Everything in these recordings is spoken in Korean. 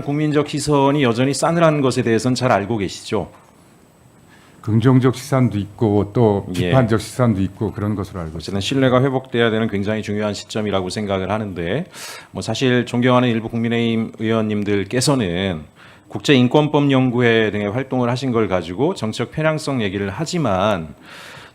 국민적 시선이 여전히 싸늘한 것에 대해서는 잘 알고 계시죠? 긍정적 시선도 있고 또 예. 비판적 시선도 있고 그런 것으로 알고 있습니다. 어쨌든 신뢰가 회복돼야 되는 굉장히 중요한 시점이라고 생각을 하는데, 뭐 사실 존경하는 일부 국민의힘 의원님들께서는 국제인권법연구회 등의 활동을 하신 걸 가지고 정치적 편향성 얘기를 하지만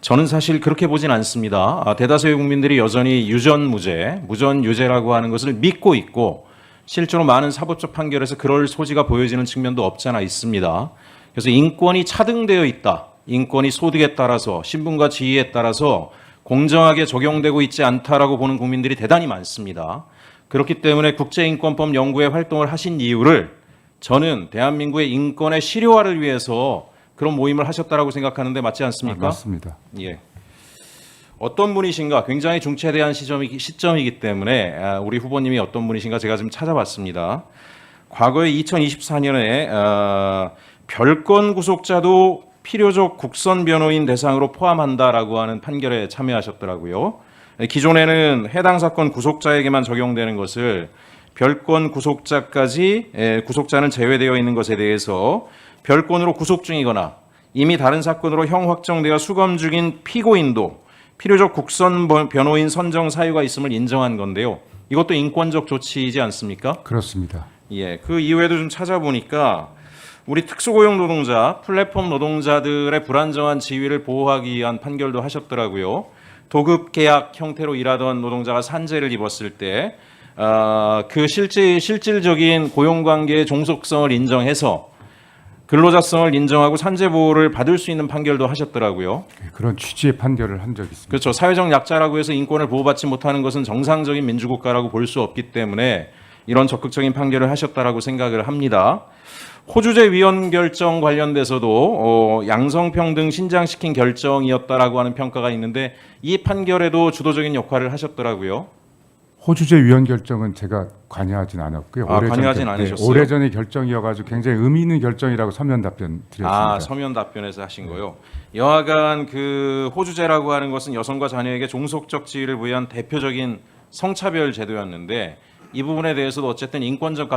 저는 사실 그렇게 보진 않습니다. 대다수의 국민들이 여전히 유전무죄, 무전유죄라고 하는 것을 믿고 있고 실제로 많은 사법적 판결에서 그럴 소지가 보여지는 측면도 없지 않아 있습니다. 그래서 인권이 차등되어 있다. 인권이 소득에 따라서 신분과 지위에 따라서 공정하게 적용되고 있지 않다라고 보는 국민들이 대단히 많습니다. 그렇기 때문에 국제인권법 연구회 활동을 하신 이유를 저는 대한민국의 인권의 실효화를 위해서 그런 모임을 하셨다라고 생각하는데 맞지 않습니까? 맞습니다. 예. 어떤 분이신가 굉장히 중차대한 시점이기 때문에 우리 후보님이 어떤 분이신가 제가 좀 찾아봤습니다. 과거에 2024년에 별건 구속자도 필요적 국선 변호인 대상으로 포함한다라고 하는 판결에 참여하셨더라고요. 기존에는 해당 사건 구속자에게만 적용되는 것을 별건 구속자까지 구속자는 제외되어 있는 것에 대해서 별건으로 구속 중이거나 이미 다른 사건으로 형 확정되어 수감 중인 피고인도 필요적 국선 변호인 선정 사유가 있음을 인정한 건데요. 이것도 인권적 조치이지 않습니까? 그렇습니다. 예, 그 이후에도 좀 찾아보니까 우리 특수고용 노동자, 플랫폼 노동자들의 불안정한 지위를 보호하기 위한 판결도 하셨더라고요. 도급 계약 형태로 일하던 노동자가 산재를 입었을 때 그 실질적인 고용관계의 종속성을 인정해서 근로자성을 인정하고 산재 보호를 받을 수 있는 판결도 하셨더라고요. 그런 취지의 판결을 한 적이 있습니다. 그렇죠. 사회적 약자라고 해서 인권을 보호받지 못하는 것은 정상적인 민주국가라고 볼 수 없기 때문에 이런 적극적인 판결을 하셨다라고 생각을 합니다. 호주제 위헌 결정 관련돼서도 양성평등 신장시킨 결정이었다라고 하는 평가가 있는데 이 판결에도 주도적인 역할을 하셨더라고요. 호주제 위헌 결정은 제가 관여하진 않았고요. 관여하진 않으셨어요? 오래전의 결정이어가지고 굉장히 의미 있는 결정이라고 서면 답변 드렸습니다. 서면 답변에서 하신 거요. 여하간 그 호주제라고 하는 것은 여성과 자녀에게 종속적 지위를 부여한 대표적인 성차별 제도였는데 이 부분에 대해서도 어쨌든 인권적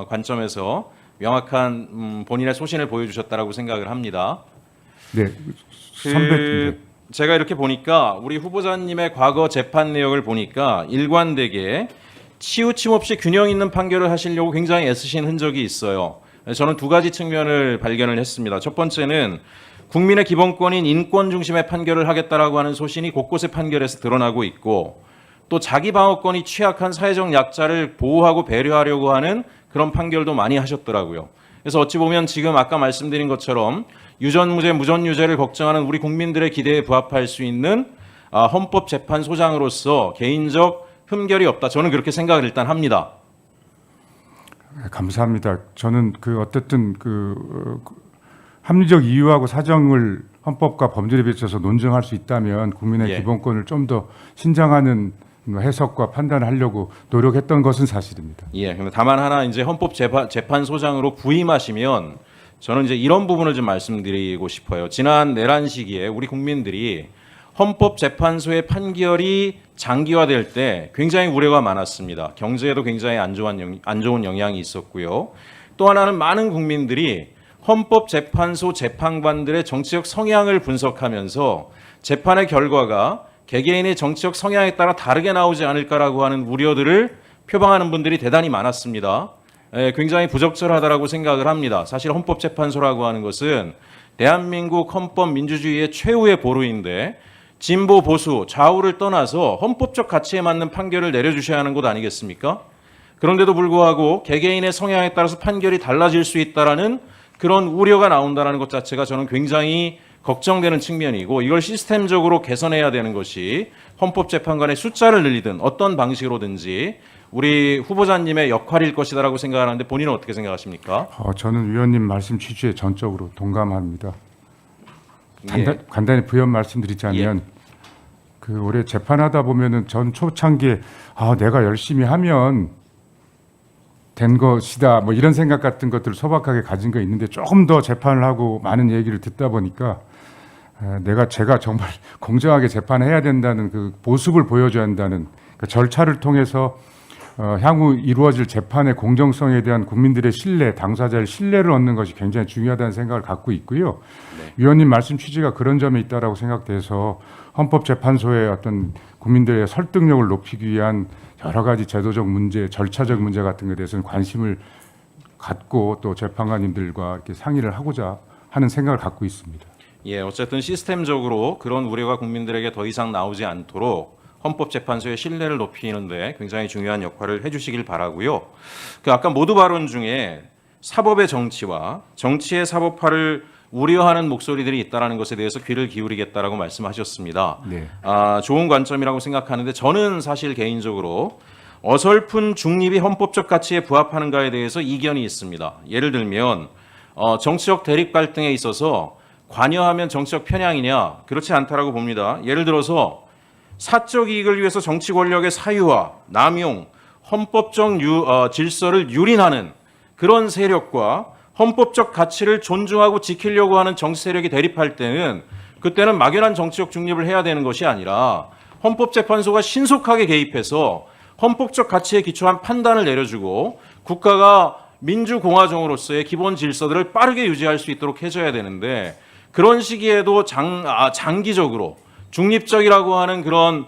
관점에서 명확한 본인의 소신을 보여주셨다라고 생각을 합니다. 네, 선배. 제가 이렇게 보니까 우리 후보자님의 과거 재판 내역을 보니까 일관되게 치우침 없이 균형 있는 판결을 하시려고 굉장히 애쓰신 흔적이 있어요. 저는 두 가지 측면을 발견을 했습니다. 첫 번째는 국민의 기본권인 인권 중심의 판결을 하겠다라고 하는 소신이 곳곳의 판결에서 드러나고 있고 또 자기 방어권이 취약한 사회적 약자를 보호하고 배려하려고 하는 그런 판결도 많이 하셨더라고요. 그래서 어찌 보면 지금 아까 말씀드린 것처럼 유전무죄, 무전유죄를 걱정하는 우리 국민들의 기대에 부합할 수 있는 헌법재판소장으로서 개인적 흠결이 없다. 저는 그렇게 생각을 일단 합니다. 감사합니다. 저는 어쨌든 합리적 이유하고 사정을 헌법과 법률에 비춰서 논증할 수 있다면 국민의 기본권을 좀 더 신장하는 해석과 판단을 하려고 노력했던 것은 사실입니다. 예. 다만 하나 이제 헌법재판소장으로 부임하시면 저는 이제 이런 부분을 좀 말씀드리고 싶어요. 지난 내란 시기에 우리 국민들이 헌법재판소의 판결이 장기화될 때 굉장히 우려가 많았습니다. 경제에도 굉장히 안 좋은 영향이 있었고요. 또 하나는 많은 국민들이 헌법재판소 재판관들의 정치적 성향을 분석하면서 재판의 결과가 개개인의 정치적 성향에 따라 다르게 나오지 않을까라고 하는 우려들을 표방하는 분들이 대단히 많았습니다. 굉장히 부적절하다라고 생각을 합니다. 사실 헌법재판소라고 하는 것은 대한민국 헌법 민주주의의 최후의 보루인데 진보 보수 좌우를 떠나서 헌법적 가치에 맞는 판결을 내려주셔야 하는 곳 아니겠습니까? 그런데도 불구하고 개개인의 성향에 따라서 판결이 달라질 수 있다라는 그런 우려가 나온다는 것 자체가 저는 굉장히 걱정되는 측면이고 이걸 시스템적으로 개선해야 되는 것이 헌법재판관의 숫자를 늘리든 어떤 방식으로든지 우리 후보자님의 역할일 것이다라고 생각하는데 본인은 어떻게 생각하십니까? 저는 위원님 말씀 취지에 전적으로 동감합니다. 간단히 부연 말씀드리자면 올해 재판하다 보면은 전 초창기에 내가 열심히 하면 된 것이다 뭐 이런 생각 같은 것들을 소박하게 가진 거 있는데 조금 더 재판을 하고 많은 얘기를 듣다 보니까 제가 정말 공정하게 재판해야 된다는 그 모습을 보여줘야 한다는 그 절차를 통해서 향후 이루어질 재판의 공정성에 대한 국민들의 신뢰, 당사자의 신뢰를 얻는 것이 굉장히 중요하다는 생각을 갖고 있고요. 네. 위원님 말씀 취지가 그런 점에 있다라고 생각돼서 헌법재판소의 어떤 국민들의 설득력을 높이기 위한 여러 가지 제도적 문제, 절차적 문제 같은 것에 대해서는 관심을 갖고 또 재판관님들과 이렇게 상의를 하고자 하는 생각을 갖고 있습니다. 예, 어쨌든 시스템적으로 그런 우려가 국민들에게 더 이상 나오지 않도록 헌법재판소의 신뢰를 높이는데 굉장히 중요한 역할을 해주시길 바라고요. 그 아까 모두 발언 중에 사법의 정치와 정치의 사법화를 우려하는 목소리들이 있다라는 것에 대해서 귀를 기울이겠다라고 말씀하셨습니다. 네. 좋은 관점이라고 생각하는데 저는 사실 개인적으로 어설픈 중립이 헌법적 가치에 부합하는가에 대해서 이견이 있습니다. 예를 들면 정치적 대립 갈등에 있어서 관여하면 정치적 편향이냐? 그렇지 않다라고 봅니다. 예를 들어서 사적 이익을 위해서 정치 권력의 사유화, 남용, 헌법적 질서를 유린하는 그런 세력과 헌법적 가치를 존중하고 지키려고 하는 정치 세력이 대립할 때는 그때는 막연한 정치적 중립을 해야 되는 것이 아니라 헌법재판소가 신속하게 개입해서 헌법적 가치에 기초한 판단을 내려주고 국가가 민주공화정으로서의 기본 질서들을 빠르게 유지할 수 있도록 해줘야 되는데 그런 시기에도 장기적으로 중립적이라고 하는 그런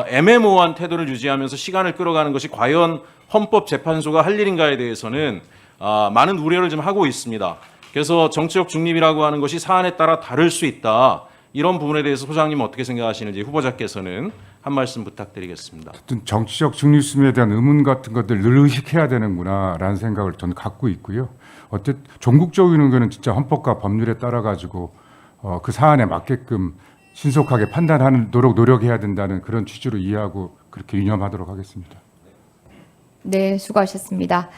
애매모호한 태도를 유지하면서 시간을 끌어가는 것이 과연 헌법재판소가 할 일인가에 대해서는 많은 우려를 좀 하고 있습니다. 그래서 정치적 중립이라고 하는 것이 사안에 따라 다를 수 있다. 이런 부분에 대해서 소장님 어떻게 생각하시는지 후보자께서는 한 말씀 부탁드리겠습니다. 어떤 정치적 중립성에 대한 의문 같은 것들 늘 의식해야 되는구나라는 생각을 저는 갖고 있고요. 어쨌든 종국적인 거는 진짜 헌법과 법률에 따라 가지고 그 사안에 맞게끔 신속하게 판단하는 노력해야 된다는 그런 취지로 이해하고 그렇게 유념하도록 하겠습니다. 네, 수고하셨습니다.